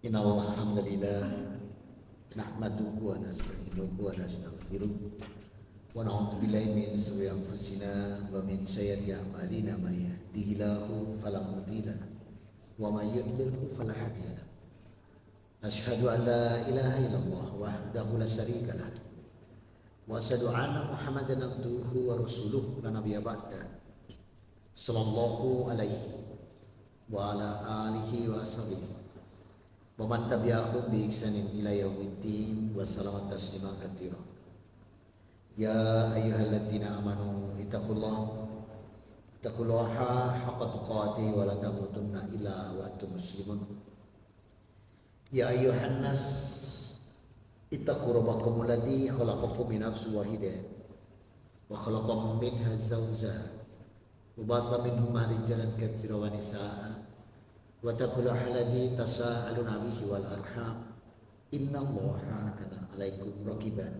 Innal hamdalillah nahmaduhu wa nasta'inuhu wa nastaghfiruh wa na'udzu billahi min shururi anfusina wa min sayyiati a'malina may yahdihillahu fala mudilla lahu wa may yudlilhu fala hadiya lahu. Asyhadu an la ilaha illallah wahdahu la syarika lah wa asyhadu anna Muhammadan abduhu wa rasuluh la nabiyya ba'da. Sallallahu alaihi wa ala alihi wa ashabihi wa man tabi'ahum bi ihsanin ila yaumiddin wa salamun tasliman katsira. Ya ayyuhalladzina amanu ittaqullaha haqqa tuqatih wa la tamutunna illa wa antum muslimun. Ya ayyuhan nas ittaqu rabbakum alladzi khalaqakum min nafsin wahidah wa khalaqa minha zawjaha wa basa minhuma rijalan katsiran wa nisaa'a wa taqullaha alladzi tasaaluna bihi wal arham innallaha kana 'alaikum raqiban.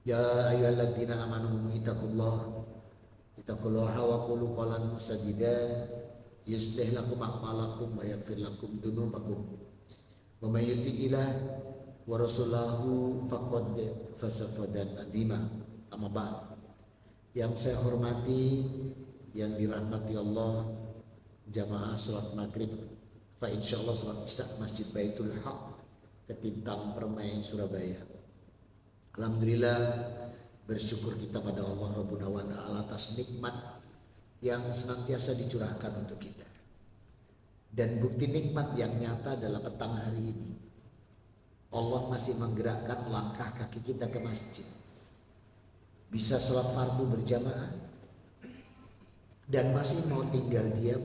Ya ayyuhalladzina amanu ittaqullaha wa qulu qawlan sadida yuslih lakum a'malakum wa yaghfir lakum dhunubakum wa may yuti'illah wa rasulahu faqad fasafadan adima. Amma ba'd. Yang saya hormati, yang dirahmati Allah, jamaah sholat maghrib fa insyaallah sholat isya Masjid Baitul Haq Ketintang Permai Surabaya. Alhamdulillah, bersyukur kita pada Allah Rabbuna wa ta'ala atas nikmat yang senantiasa dicurahkan untuk kita. Dan bukti nikmat yang nyata adalah petang hari ini Allah masih menggerakkan langkah kaki kita ke masjid, bisa sholat fardu berjamaah, dan masih mau tinggal diam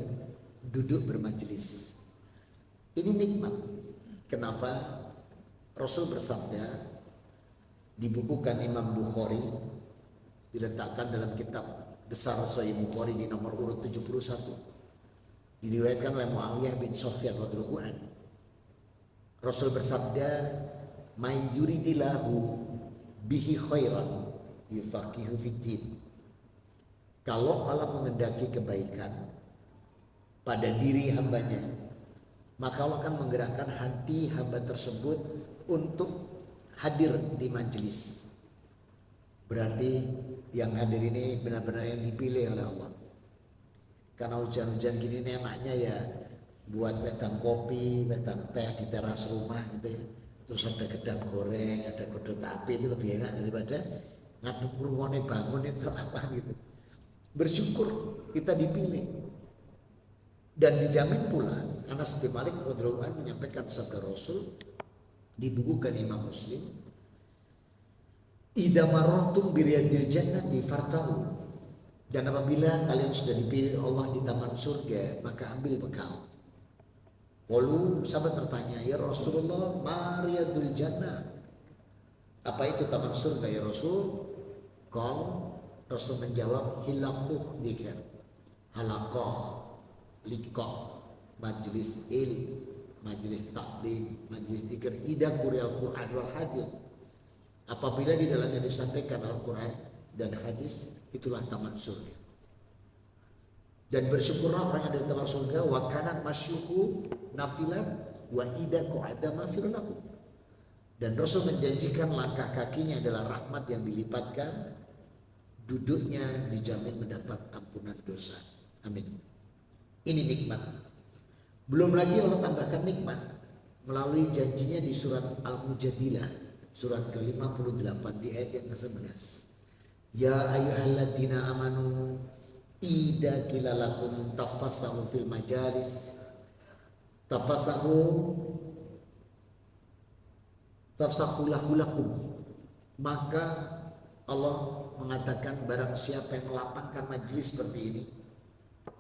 duduk bermajelis. Ini nikmat. Kenapa? Rasul bersabda, dibukukan Imam Bukhari, diletakkan dalam kitab besar Sahih Bukhari di nomor urut 71, diriwayatkan oleh Muawiyah bin Sufyan radhiyallahu anhu. Rasul bersabda, "May yuridillahu bihi khairan yufaqihu fiddin." Kalau Allah mengendaki kebaikan pada diri hambanya, maka Allah akan menggerakkan hati hamba tersebut untuk hadir di majelis. Berarti yang hadir ini benar-benar yang dipilih oleh Allah. Karena hujan-hujan gini nih enaknya ya buat wedang kopi, wedang teh di teras rumah gitu ya. Terus ada gedang goreng, ada kodok api, itu lebih enak daripada ngadep ruangnya bangun itu apa gitu. Bersyukur kita dipilih. Dan dijamin pula, Anas bin Malik radhiyallahu anhu menyampaikan sabda Rasul, dibukukan Imam Muslim, "Idza marartum bi riyadil jannati fartahu." Dan apabila kalian sudah dipilih Allah di taman surga, maka ambil bekal. Lalu sahabat bertanya, "Ya Rasulullah, ma riyadul jannah?" Apa itu taman surga ya Rasul? Rasul menjawab, hilakuh dikir, halakoh, likoh, majlis majlis taklim, majlis dikir, ida kurial Quran wal hadis. Apabila di dalamnya disampaikan Al-Quran dan hadis, itulah taman surga. Dan bersyukurlah orang yang ada di taman surga, wa kanat masyuhu nafilan wa ida qu'ada mafirlahu. Dan Rasul menjanjikan langkah kakinya adalah rahmat yang dilipatkan, duduknya dijamin mendapat ampunan dosa. Amin. Ini nikmat. Belum lagi Allah tambahkan nikmat melalui janjinya di surat Al-Mujadilah, surat ke-58 di ayat yang ke-11. Ya ayyuhalladzina amanu idza qila lakum tafassahu fil majalis tafassahu lakum. Maka Allah mengatakan barang siapa yang melapangkan majelis seperti ini,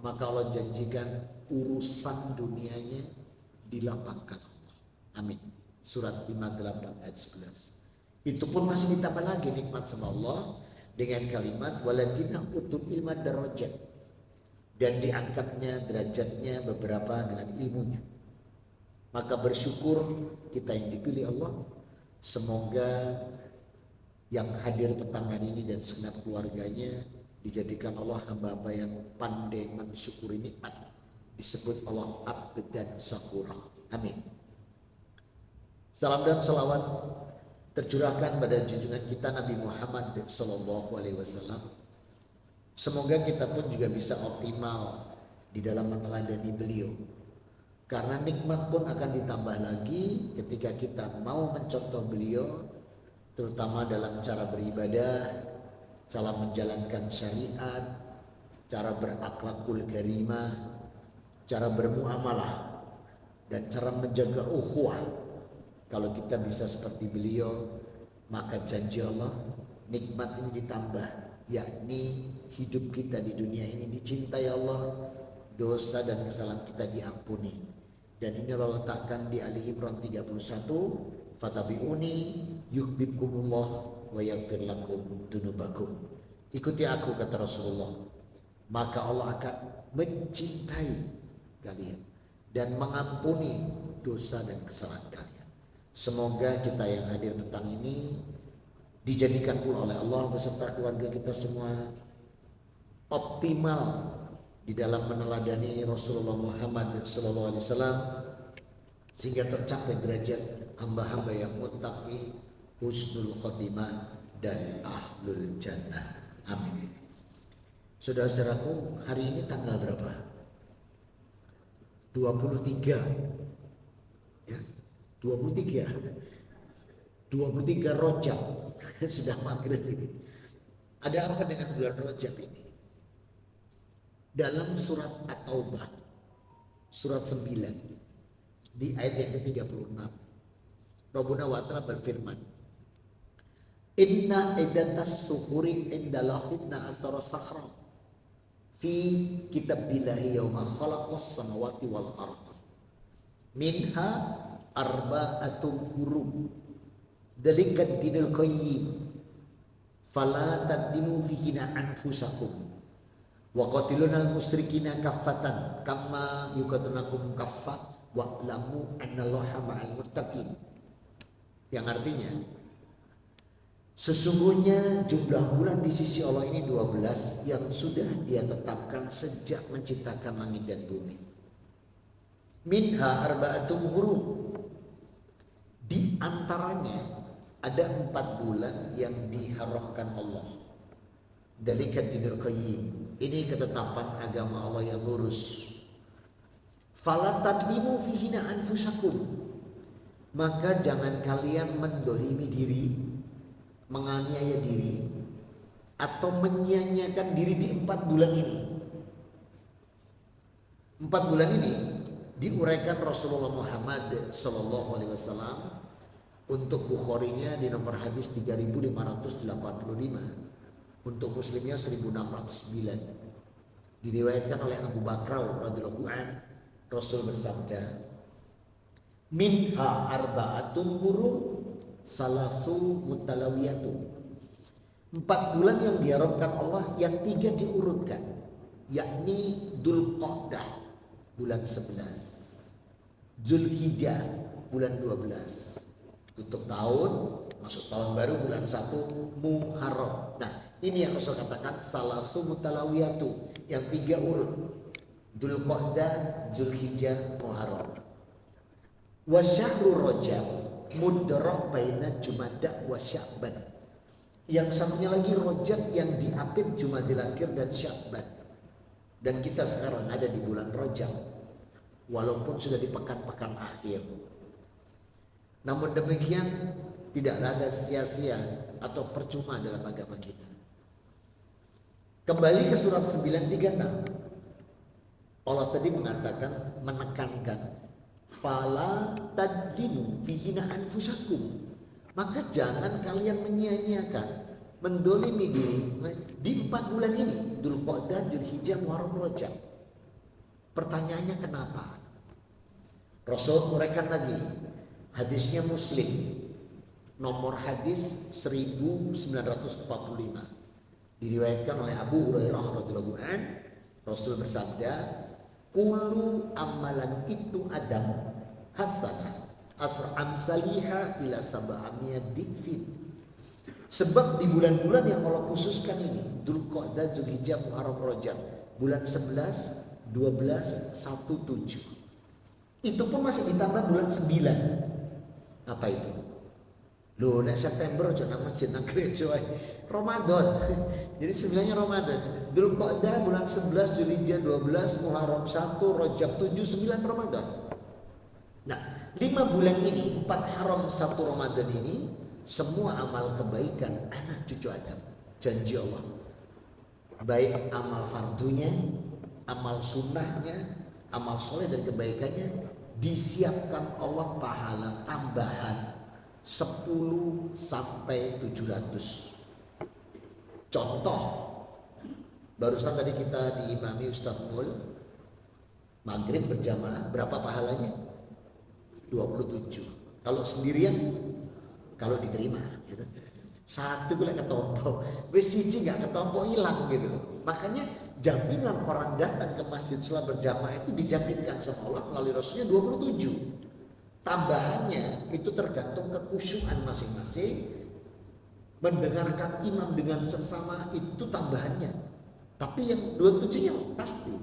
maka Allah janjikan urusan dunianya dilapangkan Allah. Amin. Surat 58 ayat 11. Itu pun masih ditambah lagi nikmat sama Allah dengan kalimat waladina utul ilma darajat, dan diangkatnya derajatnya beberapa dengan ilmunya. Maka bersyukur kita yang dipilih Allah. Semoga yang hadir petang hari ini dan segenap keluarganya dijadikan Allah hamba-hamba yang pandai mensyukuri nikmat. Disebut Allah abdan syakura. Amin. Salam dan salawat tercurahkan pada junjungan kita Nabi Muhammad SAW. Semoga kita pun juga bisa optimal di dalam meneladani beliau. Karena nikmat pun akan ditambah lagi ketika kita mau mencontoh beliau, terutama dalam cara beribadah, cara menjalankan syariat, cara berakhlakul karimah, cara bermuamalah, dan cara menjaga ukhuwah. Kalau kita bisa seperti beliau, maka janji Allah nikmat ini ditambah, yakni hidup kita di dunia ini dicintai Allah, dosa dan kesalahan kita diampuni. Dan ini Allah letakkan di Ali Imran 31, fatabi'uni yuhibbukumullah wa yaghfir lakum dunubakum. Ikuti aku, kata Rasulullah, maka Allah akan mencintai kalian dan mengampuni dosa dan kesalahan kalian. Semoga kita yang hadir petang ini dijadikan pula oleh Allah beserta keluarga kita semua optimal di dalam meneladani Rasulullah Muhammad SAW, sehingga tercapai derajat hamba-hamba yang muttaqi, husnul khotimah, dan ahlul jannah. Amin. Saudara-saudaraku, hari ini tanggal berapa? 23 ya, 23 Rajab. Sudah maghrib ini. Ada apa dengan bulan Rajab ini? Dalam surat At-Taubah surat 9 di ayat yang ke-36, Rabbuna wa ta'ala berfirman, inna iddatas suhuri indalahidna asara sakhra fi kitabillahi yawma khalaqas samawati wal arda minha arba'atum hurum dalikat dinul qayyim fala taddimu fihina anfusakum wa qatilunal musyrikina kaffatan kama yuqatilunakum kaffah wa'lamu annallaha ma'al muttaqin. Yang artinya, sesungguhnya jumlah bulan di sisi Allah ini 12 yang sudah Dia tetapkan sejak menciptakan langit dan bumi. Minha arba'atum hurum, di antaranya ada 4 bulan yang diharamkan Allah. Dalikat dinul qayyim, ini ketetapan agama Allah yang lurus. Fala tadlimu fihina anfusakum, maka jangan kalian mendolimi diri, menganiaya diri, atau menyia-nyiakan diri di 4 bulan ini. 4 bulan ini diuraikan Rasulullah Muhammad SAW untuk Bukharinya di nomor hadis 3585, untuk Muslimnya 1609. Diriwayatkan oleh Abu Bakar radhiyallahu anhu, Rasul bersabda, minha arba'atum hurum salasu mutalawiyatu. 4 bulan yang diharamkan Allah, yang 3 diurutkan, yakni Dzulqa'dah bulan 11, Dzulhijjah bulan 12, tutup tahun, masuk tahun baru bulan 1 Muharram. Nah, ini yang Rasul katakan salasu mutalawiyatu, yang 3 urut, Dzulqa'dah, Dzulhijjah, Muharram. Wa syahrul Rajab mudrak baina Jumada wa Sya'ban. Yang satunya lagi Rajab yang diapit Jumadil Akhir dan Sya'ban. Dan kita sekarang ada di bulan Rajab, walaupun sudah di pekan-pekan akhir. Namun demikian tidak ada sia-sia atau percuma dalam agama kita. Kembali ke surat 936. Allah tadi mengatakan, menekankan, fala tadlimu fihina anfusakum, maka jangan kalian menyia-nyiakan, mendolimi diri di 4 bulan ini, Dzulqa'dah, Dzulhijjah, Muharram, Rajab. Pertanyaannya kenapa? Rasul uraikan lagi, hadisnya Muslim, nomor hadis 1945, diriwayatkan oleh Abu Hurairah radhiyallahu anhu. Rasul bersabda, kullu amalan ibnu Adam hasanah asra amsaliha ila sab'amiyat difin. Sebab di bulan-bulan yang Allah khususkan ini, Dzulqa'dah, Dzulhijjah, Muharram, Rajab, bulan 11, 12, 1, 7, itu pun masih ditambah bulan 9, Apa itu? Loh, nek September aja nang masjid nang gereja Ramadan. Jadi sebenarnya Ramadan. Dzulqa'dah bulan 11, Zulhijjah 12, Muharram 1, Rajab 7, 9 Ramadan. Nah, 5 bulan ini, 4 haram 1 Ramadan ini, semua amal kebaikan anak cucu Adam. Janji Allah. Baik amal fardunya, amal sunnahnya, amal soleh dan kebaikannya, disiapkan Allah pahala tambahan 10 sampai 700. Contoh, barusan tadi kita diimami Ustadz Mul, maghrib berjamaah, berapa pahalanya? 27. Kalau sendirian, kalau diterima gitu. Satu gue ketompo, wis siji gak ketompo hilang gitu loh. Makanya jaminan orang datang ke masjid sholat berjamaah itu dijaminkan sama Allah melalui Rasulnya 27. Tambahannya itu tergantung kekhusyuan masing-masing. Mendengarkan imam dengan seksama itu tambahannya. Tapi yang 27-nya pasti.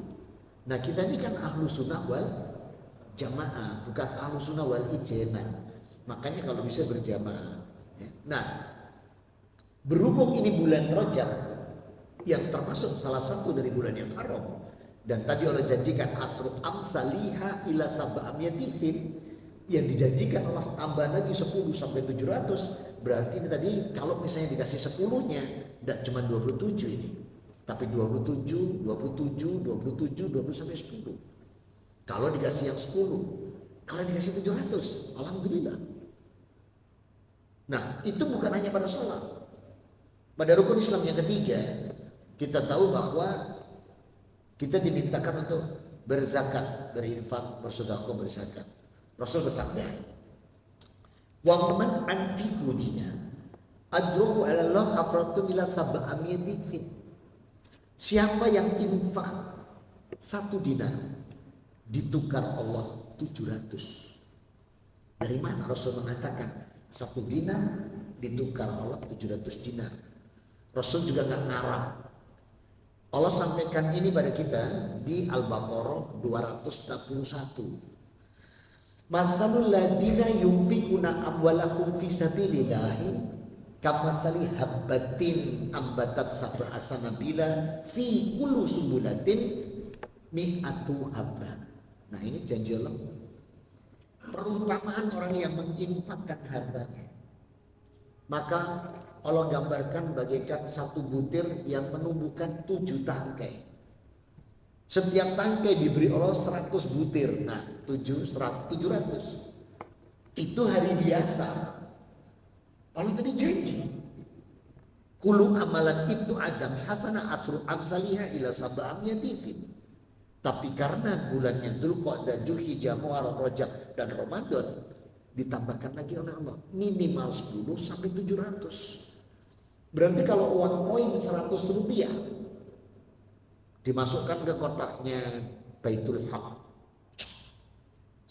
Nah kita ini kan ahlu sunnah wal jamaah, bukan ahlu sunnah wal ijma'ah. Makanya kalau bisa berjamaah. Nah, berhubung ini bulan Rajab yang termasuk salah satu dari bulan yang haram, dan tadi Allah janjikan asru amsaliha ila sab'amiyatifin, yang dijanjikan Allah tambah lagi 10 sampai 700. Berarti ini tadi kalau misalnya dikasih 10-nya tidak cuma 27 ini, tapi 27, 27, 27, 20 sampai 10. Kalau dikasih yang 10, kalau dikasih 700, alhamdulillah. Nah, itu bukan hanya pada sholat. Pada rukun Islam yang ketiga, kita tahu bahwa kita dimintakan untuk berzakat, berinfak, bersedekah, berzakat. Rasul bersabda, "Wa man anfiqu dina ajruhu 'ala Allah afratu ila sab'amiyatin." Siapa yang infak 1 dinar ditukar Allah 700. Dari mana Rasul mengatakan 1 dinar ditukar Allah 700 dinar? Rasul juga nggak ngarang. Allah sampaikan ini pada kita di Al-Baqarah 261. Masalul ladina yunfikuna amwalakum fi sabilillahi kamasali habbatin ambatat sab'a sanabila fi kullu sumbulatin mi'atu habba. Nah ini janji Allah. Perumpamaan orang yang menginfakkan hartanya. Maka Allah gambarkan bagaikan 1 butir yang menumbuhkan 7 tangkai. Setiap tangkai diberi Allah 100 butir. Nah 700. Itu hari biasa. Allah tadi janji. Kulu amalan ibnu Adam hasanah asru amsaliha ila sab'amiyatin. Tapi karena bulannya Dzulqa'dah, Zulhijjah, Muharram, Rajab dan Ramadan, ditambahkan lagi oleh Allah minimal 10 sampai 700. Berarti kalau uang koin 100 rupiah dimasukkan ke kotaknya Baitul Haq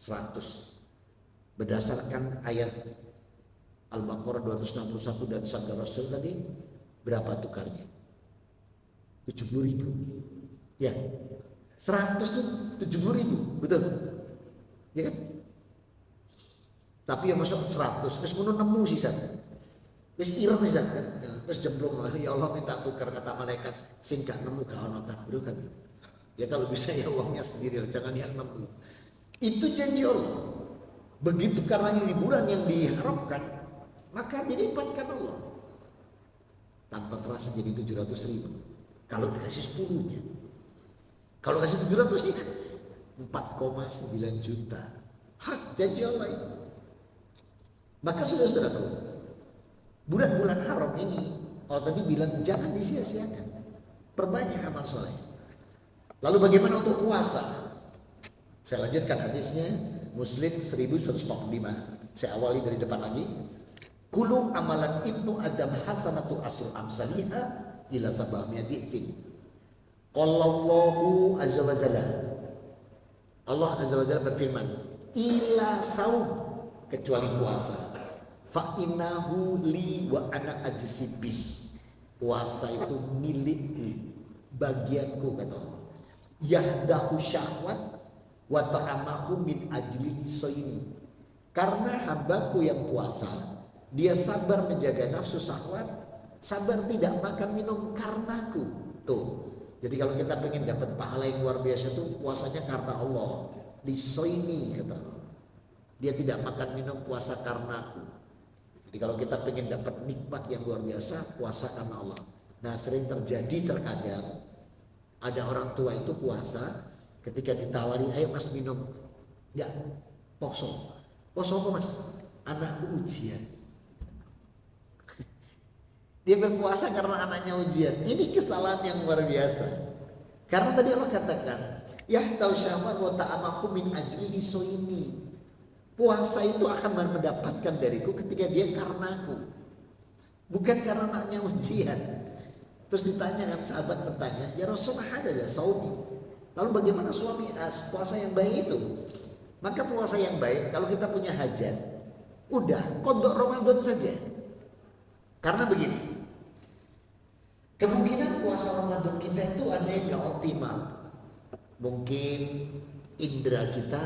100 berdasarkan ayat Al-Baqarah 261 dan sabda Rasul tadi, berapa tukarnya? 70.000. Ya, 100 tuh 70.000, betul? Ya kan? Tapi yang masuk 100, terus ngono nemu sisa. Wis ireng sisa kan. Terus jemplung, ya Allah minta tukar, kata malaikat, sing gak nemu gak ono tak bro kan. Ya kalau bisa ya uangnya sendiri, jangan yang nemu. Itu janji Allah. Begitu karena ini bulan yang diharapkan, maka dilipatkan Allah. Tanpa terasa jadi 700.000. Kalau dikasih 10-nya. Kalau kasih 700 sih 4,9 juta. Hak janji Allah itu. Maka saudara-saudaraku, bulan-bulan haram ini Allah tadi bilang jangan disia-siakan. Perbanyak amal soleh. Lalu bagaimana untuk puasa? Saya lanjutkan hadisnya, Muslim 1145. Saya awali dari depan lagi. Kulu amalan ibnu Adam hasanatu asru amsaliha ila sab'amiyatin. Qallallahu azza wa jalla. Allah azza wa jalla berfirman, ila saum, kecuali puasa. Fa innahu li wa ana ajsibih. Puasa itu milikku, bagianku kata Allah. Yahdahu syahwat wa ta'amahu min ajli soini. Karena hambaku yang puasa, dia sabar menjaga nafsu syahwat, sabar tidak makan minum karenaku. Tuh. Jadi kalau kita pengen dapat pahala yang luar biasa tuh puasanya karena Allah. Lisoini kata Allah. Dia tidak makan minum puasa karenaku. Jadi kalau kita pengen dapat nikmat yang luar biasa, puasa karena Allah. Nah, sering terjadi terkadang ada orang tua itu puasa, ketika ditawari, ayo mas minum, enggak, poso. Poso apa mas? Anakku ujian. Dia berpuasa karena anaknya ujian. Ini kesalahan yang luar biasa. Karena tadi Allah katakan, ya tahu syahwat wa ta'amahu min ajli lisoimi. Puasa itu akan mendapatkan dariku ketika dia karenaku, bukan karena anaknya ujian. Terus ditanya kan, sahabat bertanya, ya Rasulullah ada saumi. Lalu bagaimana suami puasa yang baik itu? Maka puasa yang baik kalau kita punya hajat, udah qadha Ramadan saja. Karena begini, kemungkinan puasa Ramadan kita itu ada yang gak optimal. Mungkin indera kita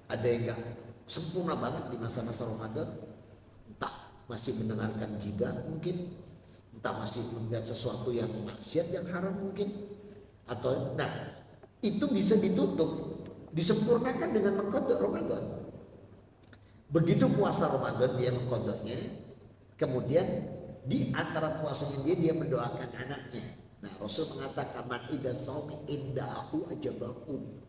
ada yang gak sempurna banget di masa-masa Ramadan. Entah masih mendengarkan ghibah mungkin, entah masih melihat sesuatu yang maksiat, yang haram mungkin, atau nah itu bisa ditutup, disempurnakan dengan mengqadha Ramadan. Begitu puasa Ramadan dia mengqadhanya, kemudian di antara puasanya dia mendoakan anaknya. Nah, Rasul mengatakan man idza shaumi indahu ajabahu.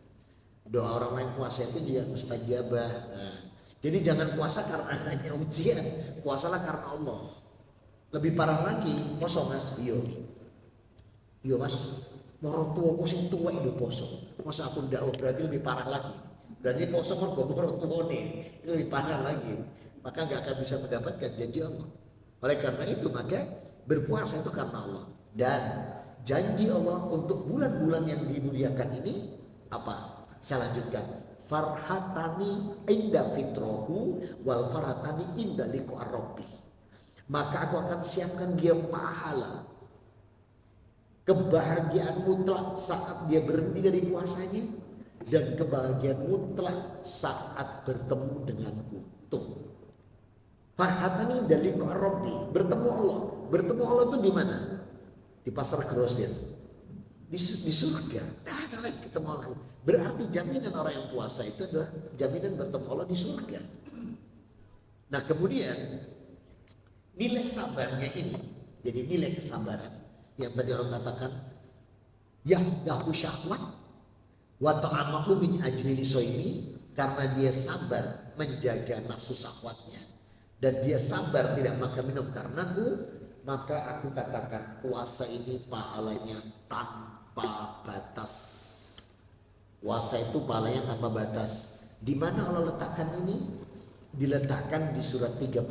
Doa orang yang puasa itu juga mustajabah. Nah, jadi jangan puasa karena anaknya ujian, puasalah karena Allah. Lebih parah lagi, poso mas, iya mas, moro tuaku sing tua itu poso. Masa aku ndak, berarti lebih parah lagi. Berarti poso kan moro tuane, itu lebih parah lagi. Maka gak akan bisa mendapatkan janji Allah. Oleh karena itu maka berpuasa itu karena Allah. Dan janji Allah untuk bulan-bulan yang dimuliakan ini apa? Saya lanjutkan. Farhatani inda fitrohu wal farhatani inda liqa rabbi. Maka aku akan siapkan dia pahala, kebahagiaan mutlak saat dia berhenti dari puasanya, dan kebahagiaan mutlak saat bertemu denganku. Tuh. Farhatani inda liqa rabbi, bertemu Allah. Bertemu Allah itu di mana? Di pasar grosir. Di surga. Nah, ada lagi ketemu Allah. Berarti jaminan orang yang puasa itu adalah jaminan bertemu Allah di surga. Nah, kemudian nilai sabarnya ini, jadi nilai kesabaran yang tadi orang katakan, yahdahu syahwat wa ta'amahu min ajli lisoimi, karena dia sabar menjaga nafsu syahwatnya dan dia sabar tidak makan minum karenaku, maka aku katakan puasa ini pahalanya tanpa batas. Puasa itu pahalanya tanpa batas. Di mana Allah letakkan ini? Diletakkan di surat 39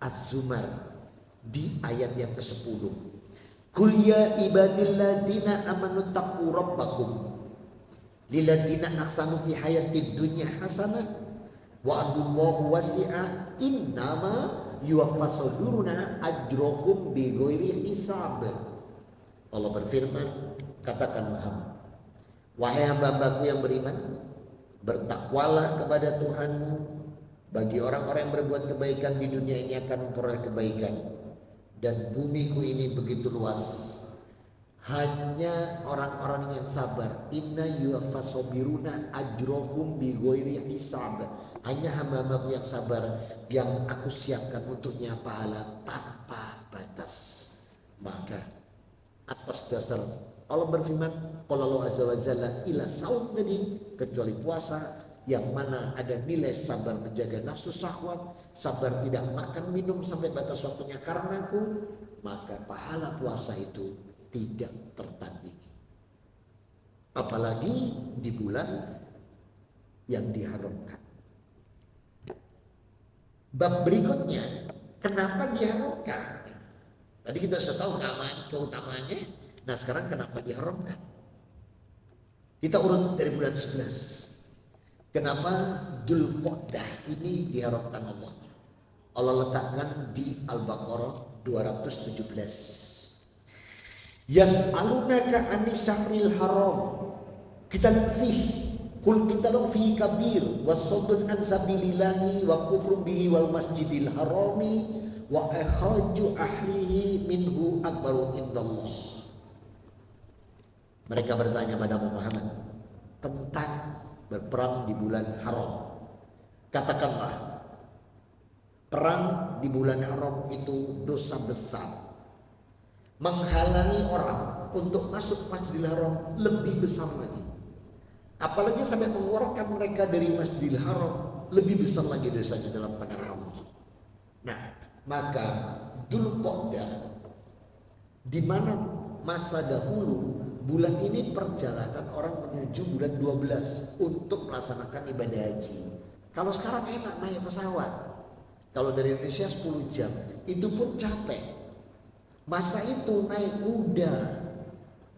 Az-Zumar di ayat yang ke-10. Qul ya ibadilladina amanu taqu rabbakum lilladina ahsanu fi hayatid dunya hasanah wa adullahu wasi'a innama yuwaffasuduruna ajrohum bighairi hisab. Allah berfirman, katakan Muhammad, wahai hamba-hambaku yang beriman, bertakwalah kepada Tuhanmu. Bagi orang-orang yang berbuat kebaikan di dunia ini akan memperoleh kebaikan, dan bumiku ini begitu luas. Hanya orang-orang yang sabar, inna yuwaffasubiruna ajrohum bighairi hisab. Hanya hamba-hambaku yang sabar yang aku siapkan untuknya pahala tanpa batas. Maka atas dasar Allah berfirman, qala Allah azza wa jalla ila saum tadi, kecuali puasa yang mana ada nilai sabar menjaga nafsu syahwat, sabar tidak makan minum sampai batas waktunya karenaku, maka pahala puasa itu tidak tertandingi. Apalagi di bulan yang diharamkan. Bab berikutnya, kenapa diharamkan? Tadi kita sudah tahu keutamaannya. Nah, sekarang kenapa diharamkan? Kita urut dari bulan 11. Kenapa Dzulqa'dah ini diharamkan Allah? Allah letakkan di Al-Baqarah 217. Yas'alunaka anis syahril haram qitalun fihi Kul kita dong fi kabir wasaddun an sabilillahi wa kufrun bihi wal masjidil harami wa akhraju ahlihi minhu akbaru indallah. Mereka bertanya pada Muhammad tentang berperang di bulan haram. Katakanlah, perang di bulan haram itu dosa besar. Menghalangi orang untuk masuk Masjidil Haram lebih besar lagi. Apalagi sampai mengeluarkan mereka dari Masjidil Haram, lebih besar lagi dosanya dalam pandangan Allah. Nah, maka Dzulqa'dah, di mana masa dahulu bulan ini perjalanan orang menuju bulan 12 untuk melaksanakan ibadah haji. Kalau sekarang enak naik pesawat. Kalau dari Indonesia 10 jam, itu pun capek. Masa itu naik kuda,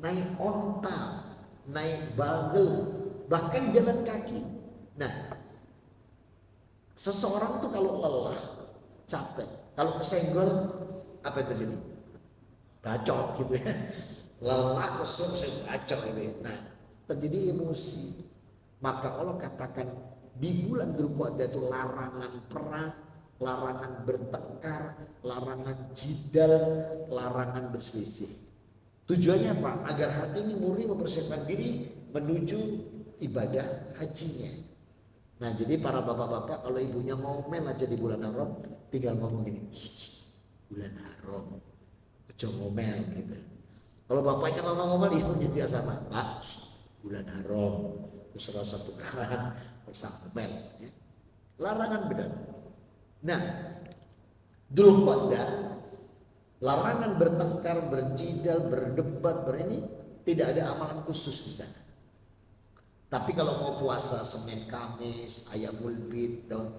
naik onta, naik bagel, bahkan jalan kaki. Nah, seseorang tuh kalau lelah, capek, kalau kesenggol, apa yang terjadi? Bacok gitu ya. Lelah, kesel, bacok gitu ya. Nah, terjadi emosi. Maka Allah katakan di bulan Dzulqa'dah itu larangan perang, larangan bertengkar, larangan jidal, larangan berselisih. Tujuannya apa? Agar hati ini murni mempersiapkan diri menuju ibadah hajinya. Nah, jadi para bapak-bapak kalau ibunya ngomel aja di bulan haram, tinggal ngomong gini, bulan haram, ojo ngomel gitu. Kalau bapaknya ngomel-ngomel, ibunya juga sama, Pak, bulan haram, terus satu karan, bersama ngomel. Ya. Larangan benar. Nah, Dzulqa'dah, larangan bertengkar, berjidal, berdebat, berini, tidak ada amalan khusus di sana. Tapi kalau mau puasa Senin, Kamis, Ayamul Bid, daun,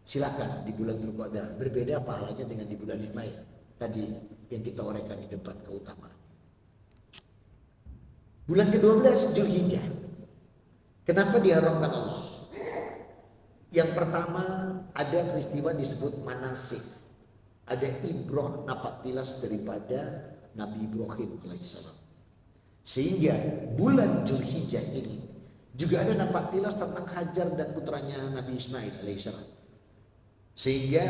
silakan di bulan Dzulqa'dah. Berbeda pahalanya dengan di bulan yang lain. Tadi yang kita uraikan di depan keutamaan. Bulan ke-12 Dzulhijjah. Kenapa diharamkan Allah? Yang pertama ada peristiwa disebut manasik. Ada ibrah napak tilas daripada Nabi Ibrahim alaihissalam. Sehingga bulan Dzulhijjah ini juga ada napak tilas tentang Hajar dan putranya Nabi Ismail alaihissalam. Sehingga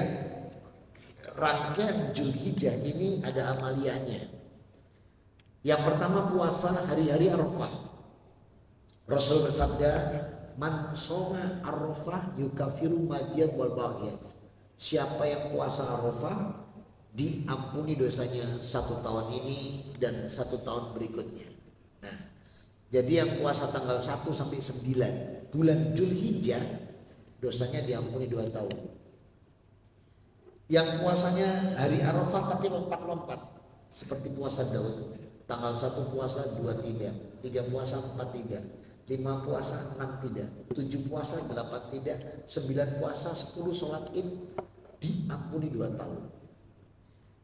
rangkaian Dzulhijjah ini ada amaliyahnya. Yang pertama puasa hari-hari Arafah. Rasul bersabda, man shoma Arafah yukafiru madiyat wal baghiyat. Siapa yang puasa Arafah diampuni dosanya 1 tahun ini dan 1 tahun berikutnya. Nah, jadi yang puasa tanggal 1 sampai 9 bulan Dzulhijjah dosanya diampuni 2 tahun. Yang puasanya hari Arafah tapi lompat-lompat seperti puasa Daud. Tanggal 1 puasa 2 tidak, 3 puasa 4 tidak, 5 puasa 6 tidak, 7 puasa 8 tidak, 9 puasa 10 sholat id diampuni 2 tahun.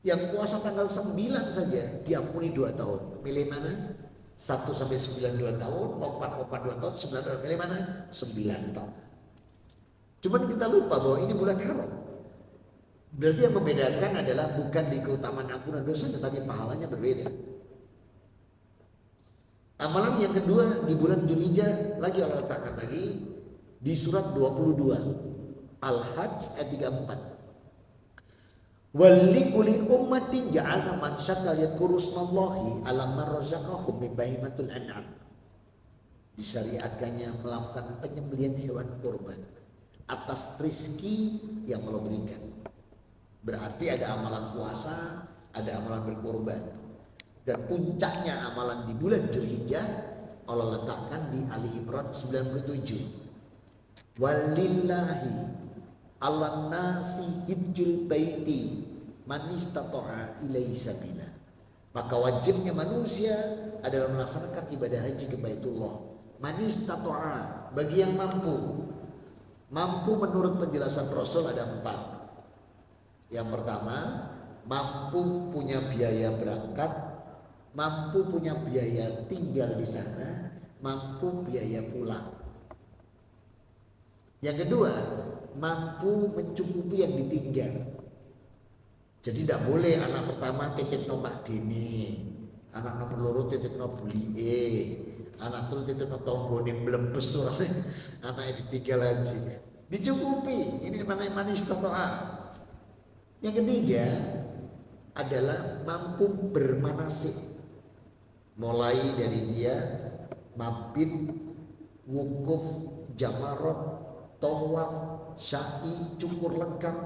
Yang puasa tanggal 9 saja diampuni 2 tahun. Milih mana? 1 sampai 9 2 tahun, lompat 2 tahun, 9 tahun. Milih mana? 9 tahun. Cuman kita lupa bahwa ini bulan haram. Berarti yang membedakan adalah bukan di keutamaan ampunan dosa, tetapi pahalanya berbeda. Amalan yang kedua di bulan Dzulhijjah lagi Allah letakkan lagi di surat 22 Al-Hajj ayat 34. Walikuli ummatin ja'alna mansaka yadhkuru ismallahi ala ma razaqahum min bahimatul an'am. Disyariatkannya melakukan penyembelihan hewan kurban atas rizki yang Allah berikan. Berarti ada amalan puasa, ada amalan berkurban. Dan puncaknya amalan di bulan Dzulhijjah Allah letakkan di Ali Imran 97. Walillahi ala nasi hijjul baiti man istata'a ilaihi sabila. Maka wajibnya manusia adalah melaksanakan ibadah haji ke Baitullah. Man istata'a, bagi yang mampu. Mampu menurut penjelasan Rasul ada 4. Yang pertama, mampu punya biaya berangkat, mampu punya biaya tinggal di sana, mampu biaya pulang. Yang kedua, mampu mencukupi yang ditinggal. Jadi tidak boleh anak pertama titip nomor dini, anak nomor loro titip nomor beli, anak turut itu notombo nih melebes orang anaknya ditinggal haji. Dicukupi, ini namanya manis totoa. Yang ketiga adalah mampu bermanasik, mulai dari dia mabit, wukuf, jamarot, tawaf, sya'i, cukur lengkap.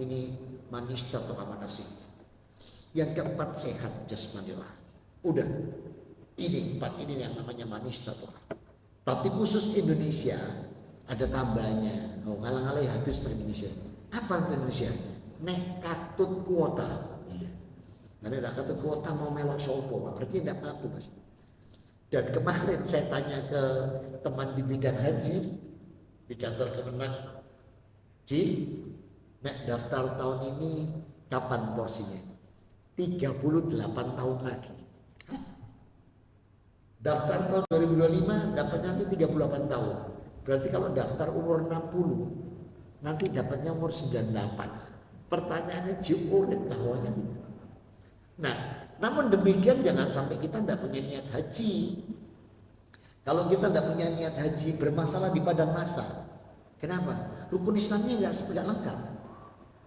Ini manis totoa manasik. Yang keempat sehat jasmani rohani. Udah, ini empat ini yang namanya manis totoa. Tapi khusus Indonesia ada tambahnya. Oh, ngalang-alai hadis per Indonesia. Apa Indonesia? Nek katut kuota. Iya. Karena nek katut kuota mau melok sopo, berarti tidak mampu mas. Dan kemarin saya tanya ke teman di bidang haji di kantor Kemenang, Ci, nek daftar tahun ini kapan porsinya? 38 tahun lagi. Daftar tahun 2025 dapatnya nanti 38 tahun. Berarti kalau daftar umur 60 nanti dapatnya umur 98. Pertanyaannya urip bahwanya. Nah, namun demikian jangan sampai kita tidak punya niat haji. Kalau kita tidak punya niat haji bermasalah di padang mahsyar. Kenapa? Rukun Islamnya nggak lengkap.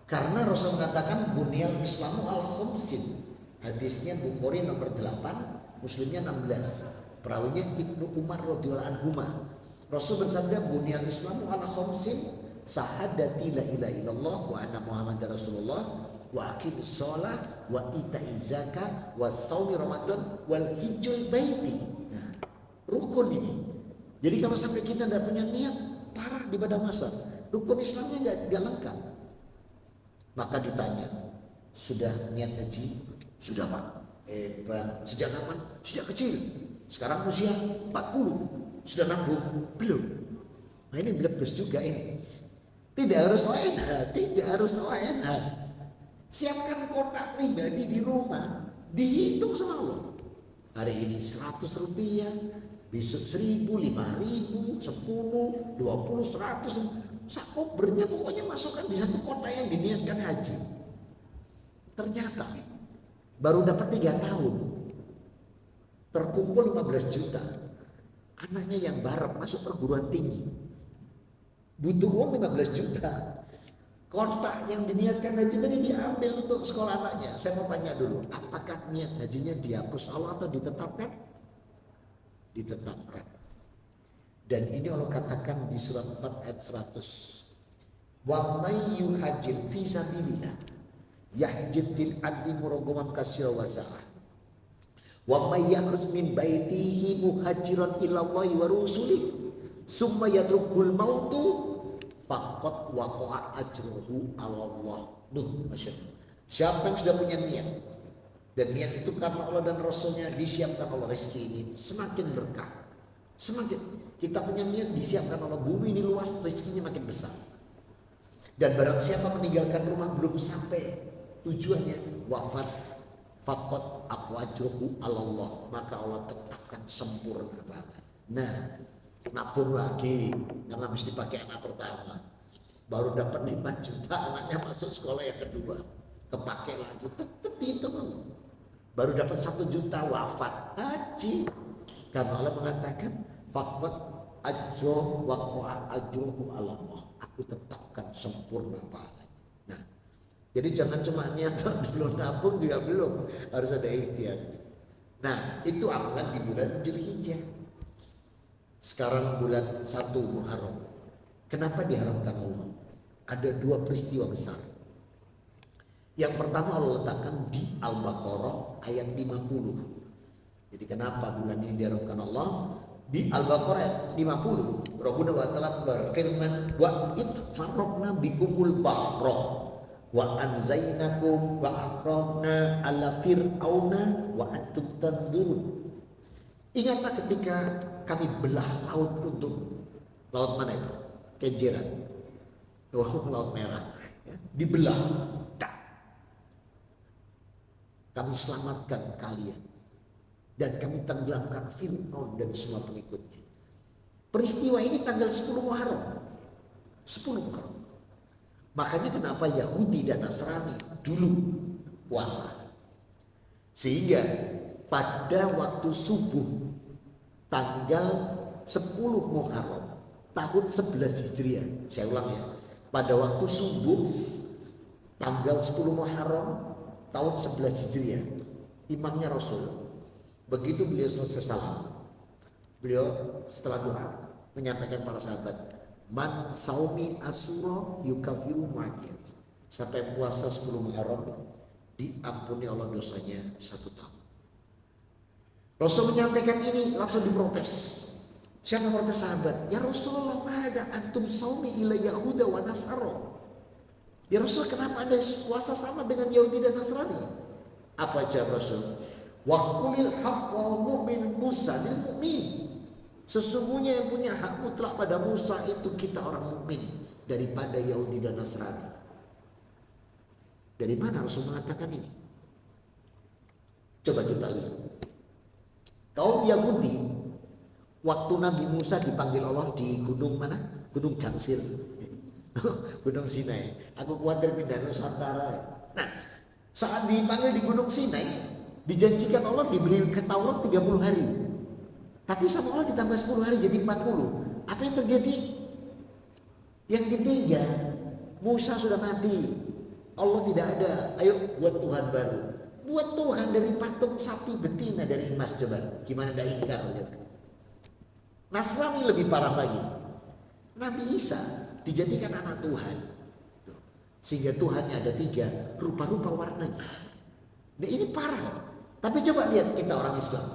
Karena Rasul mengatakan bunyal Islamu ala khamsin. Hadisnya Bukhari nomor 8, Muslimnya 16. Perawinya Ibnu Umar radhiyallahu anhuma. Rasul bersabda bunyal Islamu ala khamsin, sahadati la ilaha illallah wa anna Muhammadar Rasulullah wa aqimus shalah wa ita'iz zakah wa shaumi Ramadan wal hijjul baiti. Nah, rukun ini. Jadi kalau sampai kita tidak punya niat, parah di padang mahsyar. Rukun Islamnya nggak lengkap. Maka ditanya, sudah niat haji? Sudah Pak. Sejak kapan? Sejak kecil. Sekarang usia 40. Sudah nabung? Belum. Nah ini belebes juga ini. Tidak harus ONH, tidak harus ONH. Siapkan kotak pribadi di rumah, dihitung sama Allah. Hari ini 100 rupiah, besok 1000, 5000, 10, 20, 100. Sakobernya pokoknya masukkan di satu kotak yang diniatkan haji. Ternyata baru dapat 3 tahun, terkumpul 15 juta. Anaknya yang barep masuk perguruan tinggi, butuh uang 15 juta. Kotak yang diniatkan haji tadi diambil untuk sekolah anaknya. Saya mau tanya dulu, apakah niat hajinya dihapus Allah atau ditetapkan? Ditetapkan. Dan ini Allah katakan di surat 4 ayat 100. Wa may yuhajir fi sabilillah yahjib fil ardi muraghaman katsira wa sa'ah. Wa may yakhruj min baitihi muhajiran ila Allah wa rusulih summa yadrukul mautu faqad waqa'a ajruhu 'ala Allah. Duh, masyaallah. Siapa yang sudah punya niat dan niat itu karena Allah dan Rasulnya, disiapkan Allah rezeki ini semakin berkah. Semakin kita punya niat disiapkan Allah, bumi ini luas, rezekinya makin besar. Dan barang siapa meninggalkan rumah belum sampai tujuannya, wafat, faqad aqwajruhu 'ala Allah, maka Allah tetapkan sempurna banget. Nah, nabung lagi karena mesti pakai anak pertama. Baru dapat 5 juta, anaknya masuk sekolah yang kedua, kepake lagi, tetap dihitung Allah. Baru dapat 1 juta, wafat, haji. Karena Allah mengatakan faqad ajruhu waqa'a ajruhu 'ala Allah. Aku tetapkan sempurna pahalanya. Nah, jadi jangan cuma niat belum nabung juga belum, harus ada ikhtiar. Nah, itu amalan di bulan Dzulhijjah. Sekarang bulan 1 Muharram. Kenapa diharamkan Allah? Ada 2 peristiwa besar. Yang pertama Allah letakkan di Al-Baqarah ayat 50. Jadi kenapa bulan ini diharamkan Allah? Di Al-Baqarah 50, Rabbuna wa ta'ala berfirman, wa itfarraqna bikumul bahra wa anzainakum wa aqrabna ala fir'auna wa antum tanzurun. Ingatlah ketika kami belah laut untuk laut mana itu? Kenjeran. Laut Merah. Ya, dibelah. Kami selamatkan kalian. Dan kami tenggelamkan Fir'aun dan semua pengikutnya. Peristiwa ini tanggal 10 Muharram. 10 Muharram. Makanya kenapa Yahudi dan Nasrani dulu puasa. Sehingga pada waktu subuh tanggal 10 Muharram tahun 11 Hijriah. Saya ulang ya. Pada waktu subuh tanggal 10 Muharram tahun 11 Hijriah, imamnya Rasul. Begitu beliau selesai salam, beliau setelah doa menyampaikan para sahabat, man saumi asura yukafiru ma'adiyat. Sampai puasa 10 Muharram diampuni Allah dosanya 1 tahun. Rasul menyampaikan ini langsung diprotes. Siapa protes sahabat? Ya Rasulullah, mada antum saumi ila Yahuda wa Nasara. Ya Rasul, kenapa Anda puasa sama dengan Yahudi dan Nasrani? Apa jawab Rasul? Wa qulil haqqa mu'min Musa lil mu'min. Sesungguhnya yang punya hak mutlak pada Musa itu kita orang mukmin daripada Yahudi dan Nasrani. Dari mana Rasul mengatakan ini? Coba kita lihat. Kaum Yahudi waktu Nabi Musa dipanggil Allah di gunung mana? Gunung Gamsir. Gunung Sinai. Aku khawatir pindah Nusantara. Nah, saat dipanggil di Gunung Sinai, dijanjikan Allah diberi ke Taurat 30 hari. Tapi sama Allah ditambah 10 hari jadi 40. Apa yang terjadi? Yang ketiga, Musa sudah mati. Allah tidak ada. Ayo buat Tuhan baru. Buat Tuhan dari patung sapi betina dari emas. Coba gimana anda ingkar? Nasrani lebih parah lagi. Nabi Isa dijadikan anak Tuhan, sehingga Tuhannya ada 3 rupa-rupa warnanya. Nah, ini parah. Tapi coba lihat kita orang Islam.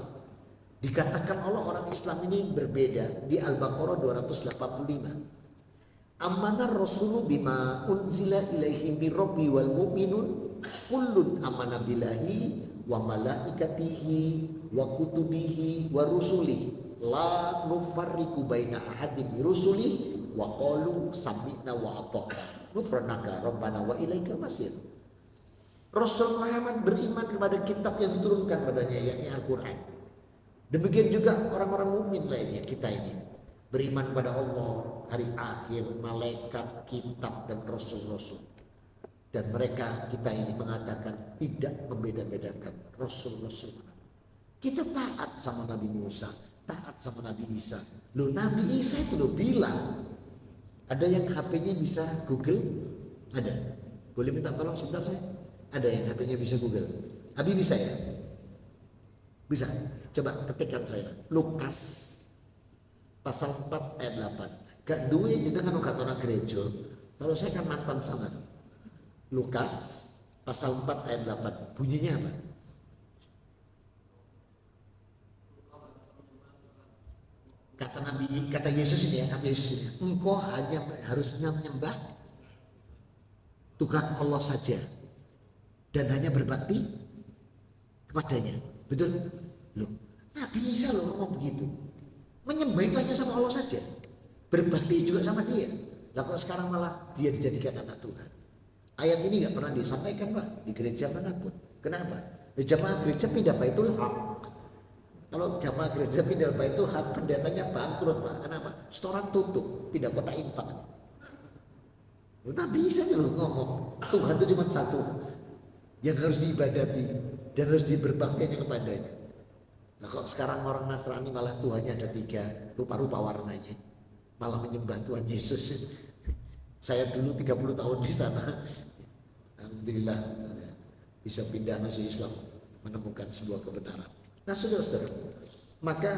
Dikatakan Allah orang Islam ini berbeda di Al-Baqarah 285. Amanar Rasulu bima unzila ilaihi min rabbi wal mu'minun kullun amana billahi wa malaikatihi wa kutubihi wa rusulihi la nufarriqu baina ahadin min rusulihi wa qalu sami'na wa ata'na ghufranaka rabbana wa ilaikal masir. Rasul Muhammad beriman kepada kitab yang diturunkan padanya, yakni Al-Quran. Demikian juga orang-orang mukmin lainnya, kita ini beriman kepada Allah, hari akhir, malaikat, kitab dan rasul-rasul. Dan mereka, kita ini mengatakan tidak membeda-bedakan rasul-rasul. Kita taat sama Nabi Musa, taat sama Nabi Isa. Loh, Nabi Isa itu loh bilang, ada yang HP-nya bisa Google? Ada. Boleh minta tolong sebentar saya? Ada yang HP-nya bisa Google. Abi bisa ya? Bisa. Coba ketikkan saya. Lukas pasal 4 ayat 8. Gak duwe jenengan gak tona gereja. Kalau saya kan mantan sana. Lukas pasal 4 ayat 8. Bunyinya apa? Kata Nabi, kata Yesus ini ya, kata Yesus ini. Engkau hanya harus menyembah Tuhan Allah saja dan hanya berbakti kepadanya. Betul? Loh, Nabi Isa loh ngomong begitu. Menyembah itu hanya sama Allah saja. Berbakti juga sama dia. Lah kok sekarang malah dia dijadikan anak Tuhan. Ayat ini gak pernah disampaikan Pak di gereja manapun. Kenapa? Di jamaah gereja pindah Baitul Haq. Kalau jamaah gereja pindah Baitul Haq, pendetanya bangkrut Pak. Kenapa? Setoran tutup, pindah kota infak. Nabi Isa aja loh ngomong, Tuhan itu cuma satu yang harus diibadati dan harus diberbaktinya kepadanya. Nah kok sekarang orang Nasrani malah Tuhannya ada 3 rupa-rupa warnanya, malah menyembah Tuhan Yesus. Saya dulu 30 tahun di sana, alhamdulillah bisa pindah masuk Islam, menemukan sebuah kebenaran. Nah saudara-saudara, maka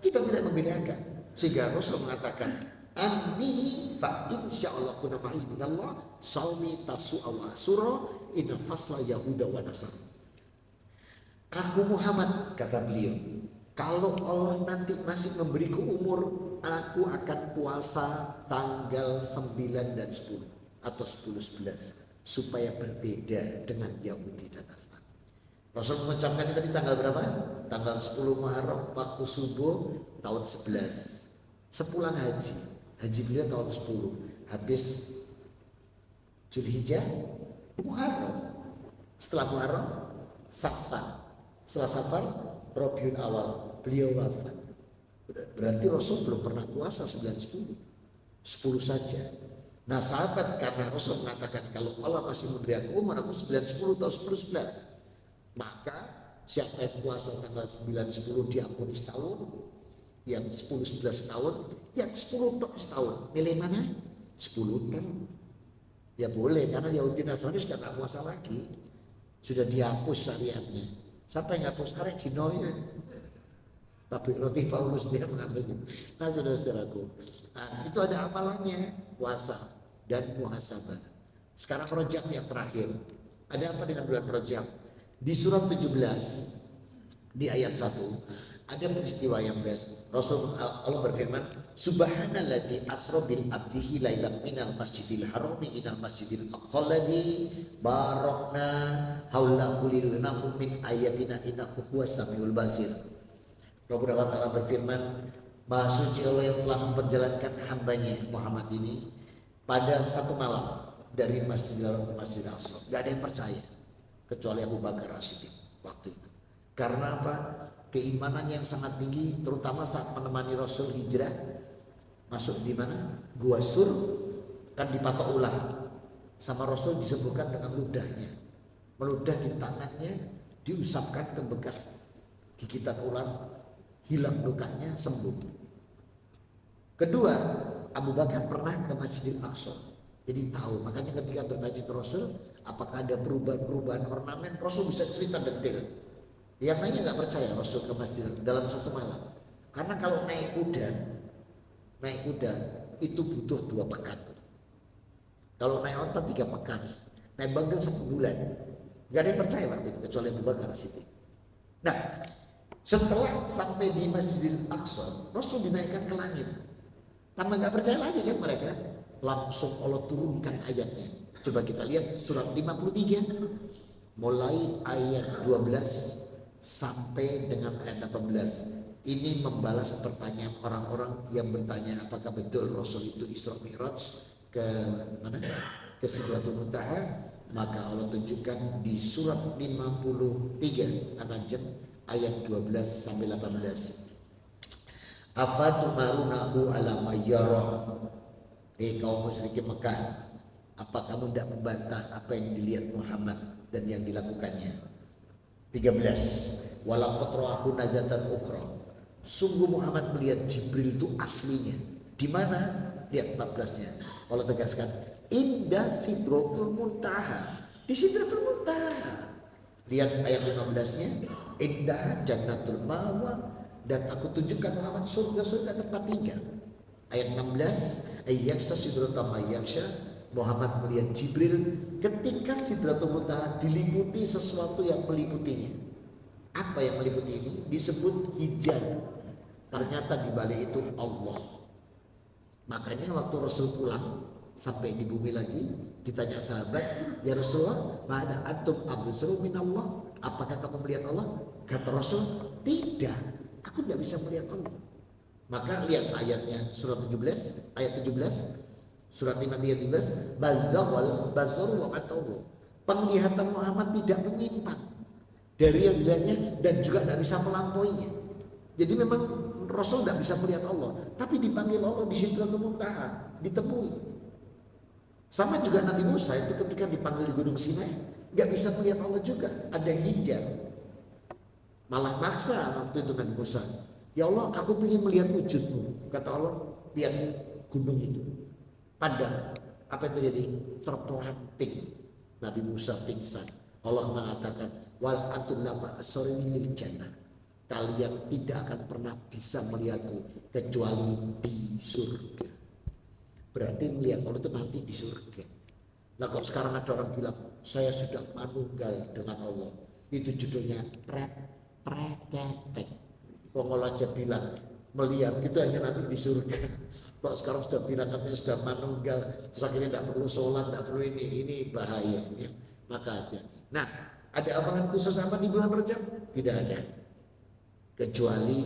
kita tidak membedakan, sehingga Rasul mengatakan Andi fa insyaallah kuna ma'i minallah saumi tasu'a wa asura inna fasla yahuda wa nasar. Aku Muhammad, kata beliau, kalau Allah nanti masih memberiku umur, aku akan puasa tanggal 9 dan 10 atau 10-11 supaya berbeda dengan Yahudi dan Nasrani. Rasul mengucapkan itu tadi tanggal berapa? Tanggal 10 Muharram waktu subuh tahun 11. Sepulang haji. Haji beliau tahun 10. Habis Zulhijjah, Muharram. Setelah Muharram, Safar. Setelah Safar, Rabiul Awal, beliau wafat. Berarti Rasul belum pernah puasa 9-10. 10 saja. Nah sahabat, karena Rasul mengatakan kalau Allah masih memberi aku umur, aku 9-10 atau 10-11, maka siapa yang puasa tanggal 9-10 diampuni setahun, yang 10-11 tahun, yang 10 tahun. Milih mana? 10 tahun. Ya boleh, karena Yahudi Nasrani sudah nggak puasa lagi. Sudah dihapus syariatnya. Siapa yang hapus? Arek dinonya. Pabrik roti Paulus dia menghapus. Nah saudara-saudaraku, nah, itu ada amalannya, puasa dan muhasabah. Sekarang Rajab yang terakhir. Ada apa dengan bulan Rajab? Di surat 17 di ayat 1 ada peristiwa yang best. Rasul Allah berfirman, Subhanalladzi asra bil abdihi lailan minal masjidil harami ilal masjidil aqsa alladzi barakna haulahu linurinahu min ayatina innahu huwas samiul basir. Rabbuna wa ta'ala berfirman, Maha suci Allah yang telah memperjalankan hambanya Muhammad ini pada satu malam dari Masjidil Haram ke Masjidil Aqsa. Gak ada yang percaya kecuali Abu Bakar As-Siddiq waktu itu. Karena apa? Keimanan yang sangat tinggi, terutama saat menemani Rasul hijrah masuk di mana? Gua Sur, kan dipatok ular sama Rasul, disembuhkan dengan ludahnya, meludah di tangannya, diusapkan ke bekas gigitan ular, hilang lukanya, sembuh. Kedua, Abu Bakar pernah ke Masjidil Aqsa, jadi tahu. Makanya ketika bertanya ke Rasul, apakah ada perubahan-perubahan ornamen, Rasul bisa cerita detail. Yang lainnya nggak percaya Rasul ke masjid dalam satu malam. Karena kalau naik kuda itu butuh 2 pekan. Kalau naik onta 3 pekan, naik bangga 1 bulan. Gak ada yang percaya waktu itu kecuali Abu Bakar As-Siddiq. Nah, setelah sampai di Masjidil Aqsa, Rasul dinaikkan ke langit. Tambah nggak percaya lagi kan mereka. Langsung Allah turunkan ayatnya. Coba kita lihat surat 53 mulai ayat 12 sampai dengan ayat 18. Ini membalas pertanyaan orang-orang yang bertanya apakah betul Rasul itu Isra Mi'raj ke mana? Ke Sidratul Muntaha. Maka Allah tunjukkan di surat 53 An-Najm ayat 12 sampai 18. Afatumarunahu ala mayyarah. Kaum musyrikin Mekah, apa kamu tidak membantah apa yang dilihat Muhammad dan yang dilakukannya? 13. Walaqad ra'ahu nazatan ukhra. Sungguh Muhammad melihat Jibril itu aslinya. Di mana? Lihat 14-nya. Allah tegaskan, inda sidratul muntaha. Di sidratul muntaha. Lihat ayat 15-nya. Indah jannatul mawa, dan aku tunjukkan Muhammad surga-surga tempat tinggal. Ayat 16, ayyaksa sidratul mayyaksha. Muhammad melihat Jibril ketika Sidratul Muntaha diliputi sesuatu yang meliputinya. Apa yang meliputi ini? Disebut hijab. Ternyata di balik itu Allah. Makanya waktu Rasul pulang sampai di bumi lagi, ditanya sahabat, ya Rasulullah, ma'ada antum absuru minallah? Apakah kamu melihat Allah? Kata Rasul, tidak, aku tidak bisa melihat Allah. Maka lihat ayatnya surat 17, ayat 17. Surat 5:13, bazaghal basaru wa matawu. Penglihatan Muhammad tidak menyimpang dari yang dilihatnya dan juga tidak bisa melampauinya. Jadi memang Rasul tidak bisa melihat Allah, tapi dipanggil Allah di Sidratul Muntaha, ditemui. Sama juga Nabi Musa itu ketika dipanggil di Gunung Sinai, nggak bisa melihat Allah juga, ada hijab. Malah maksa waktu itu Nabi Musa, ya Allah, aku ingin melihat wujudmu. Kata Allah, lihat gunung itu. Padang, apa yang terjadi? Terpelanting. Nabi Musa pingsan. Allah mengatakan, wal antum lama asorinil jannah. Kalian tidak akan pernah bisa melihatku kecuali di surga. Berarti melihat Allah itu nanti di surga. Nah kok sekarang ada orang bilang, saya sudah manunggal dengan Allah. Itu judulnya pret-pret-pret. Pengolah aja bilang, melihat itu hanya nanti di surga. Kalau sekarang sudah bilang katanya sudah manunggal, terus akhirnya tidak perlu sholat, tidak perlu ini bahaya ya. Maka hati-hati. Nah, ada amalan khusus apa di bulan Rajab? Tidak ada. Kecuali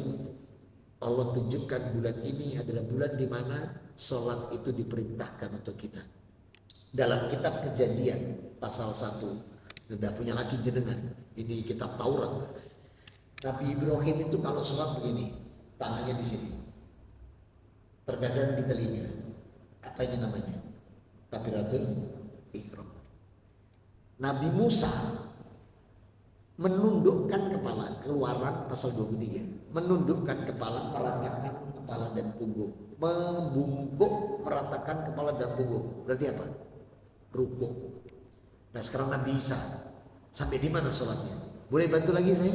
Allah tunjukkan bulan ini adalah bulan di mana sholat itu diperintahkan untuk kita. Dalam kitab Kejadian pasal 1, tidak punya lagi jenengan. Ini kitab Taurat. Nabi Ibrahim itu kalau sholat begini, tangannya di sini. Terkadang di telinga. Apa ini namanya? Takbiratul ihram. Nabi Musa menundukkan kepala, Keluaran pasal 23. menundukkan kepala, meratakan kepala dan punggung. Membungkuk, meratakan kepala dan punggung. Berarti apa? Rukuk. Nah sekarang Nabi Isa sampai di mana sholatnya? Boleh bantu lagi saya?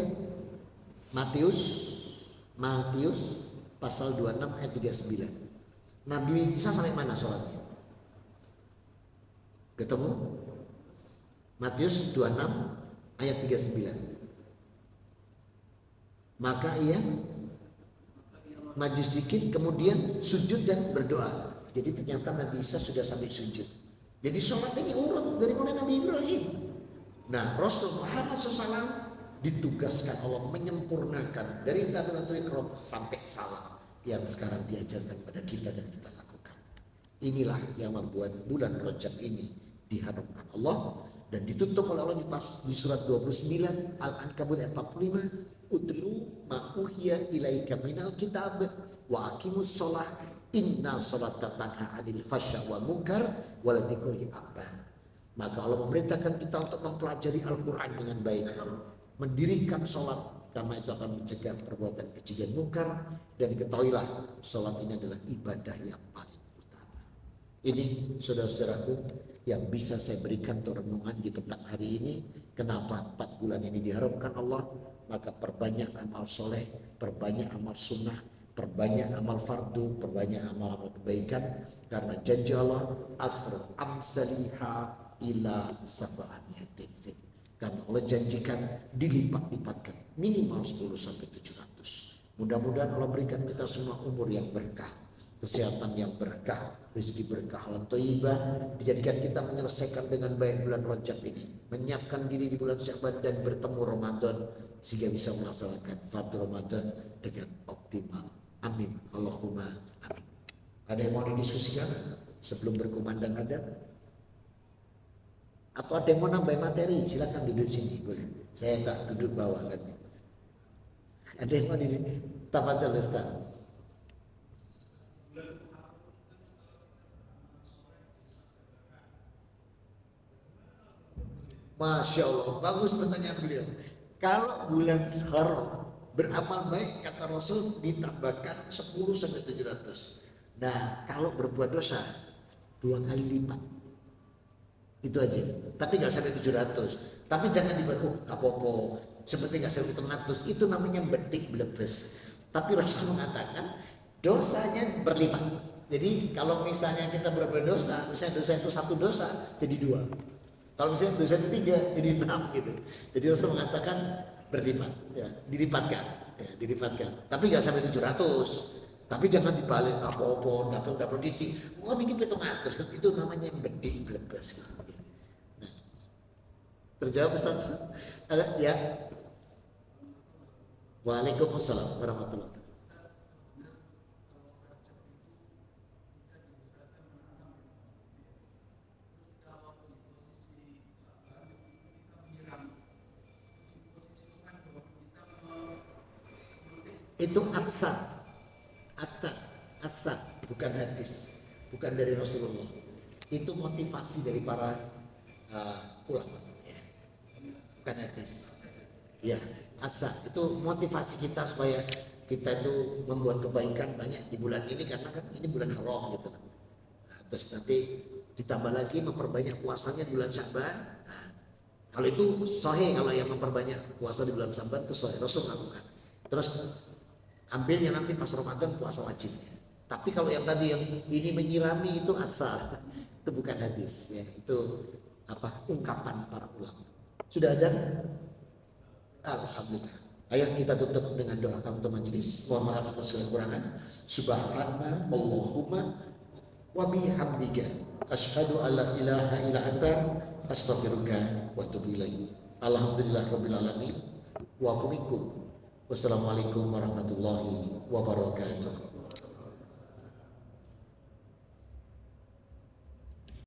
Matius pasal 26 ayat 39. Nabi Isa sampai mana sholatnya? Ketemu? Matius 26 ayat 39. Maka ia maju sedikit kemudian sujud dan berdoa. Jadi ternyata Nabi Isa sudah sampai sujud. Jadi sholat ini urut dari mulai Nabi Ibrahim. Nah Rasul Muhammad SAW ditugaskan Allah menyempurnakan dari Takbiratul Ihram sampai salam yang sekarang diajarkan pada kita dan kita lakukan. Inilah yang membuat bulan Rajab ini diharamkan Allah dan ditutup oleh Allah di surat 29 Al-Ankabut ayat 45. Utlu ma uhiya ilaika minal kitab wa aqimus shalah inna sholata tanha 'anil fahsya wal munkar wa la dzikrullahi akbar. Maka Allah memerintahkan kita untuk mempelajari Al-Qur'an dengan baik, mendirikan sholat karena itu akan mencegah perbuatan keji dan munkar, dan ketahuilah sholat ini adalah ibadah yang paling utama. Ini saudara-saudaraku yang bisa saya berikan untuk renungan di petang hari ini. Kenapa 4 bulan ini diharapkan Allah? Maka perbanyak amal soleh, perbanyak amal sunnah, perbanyak amal fardu, perbanyak amal-amal kebaikan. Karena janji Allah asr amsaliha ila sab'aniyatin. Karena Allah janjikan dilipat-lipatkan minimal 10 sampai 700. Mudah-mudahan Allah berikan kita semua umur yang berkah, kesehatan yang berkah, rezeki berkah, halal thayyibah, dijadikan kita menyelesaikan dengan baik bulan Rajab ini, menyiapkan diri di bulan Sya'ban dan bertemu Ramadan sehingga bisa melaksanakan fardu Ramadan dengan optimal. Amin. Allahumma amin. Ada yang mau didiskusikan sebelum berkumandang adzan? Atau ada yang mau nambah materi? Silakan duduk sini, boleh. Saya tak duduk bawah nanti. Ada yang mau duduk? Tafadhal Ustaz. Masya Allah, bagus pertanyaan beliau. Kalau bulan Haram beramal baik kata Rasul ditambahkan 10 sampai 700. Nah, kalau berbuat dosa 2 kali lipat. Itu aja. Tapi nggak sampai 700. Tapi jangan dibaru apa-apa. Seperti nggak sampai 700. Itu namanya bedik blebes. Tapi Rasul mengatakan dosanya berlipat. Jadi kalau misalnya kita berbuat dosa, misalnya dosa itu 1 dosa jadi 2. Kalau misalnya dosa itu 3 jadi 6 gitu. Jadi Rasul mengatakan berlipat, ya, dilipatkan, ya, dilipatkan. Tapi nggak sampai 700. Tapi jangan dibalik apa-apa, dapur titik. Wah bikin 700, itu namanya bedik blebes. Gitu. Nah, terjawab Ustaz? Ada? Ya. Waalaikumsalam warahmatullahi wabarakatuh. Itu atsar, bukan hadis, bukan dari Rasulullah. Itu motivasi dari para ulama, ya. Bukan hadis. Ya, atsar itu motivasi kita supaya kita itu membuat kebaikan banyak di bulan ini karena kan ini bulan haram gitu. Nah, terus nanti ditambah lagi memperbanyak puasanya di bulan Sya'ban. Nah, kalau itu sahih, kalau yang memperbanyak puasa di bulan Sya'ban itu sahih, Rasul melakukan. Terus ambilnya nanti pas Ramadan puasa wajibnya. Tapi kalau yang tadi yang ini menyirami itu atsar, itu bukan hadis, ya. Itu ungkapan para ulama. Sudah ada? Alhamdulillah. Ayo kita tutup dengan doa kafatul majelis. Mohon maaf atas kekurangan. Subhanallahumma wa bihamdika asyhadu an la ilaha illa anta astaghfiruka wa atubu ilaik. Alhamdulillah rabbil alamin. Wa minkum. Wassalamualaikum warahmatullahi wabarakatuh.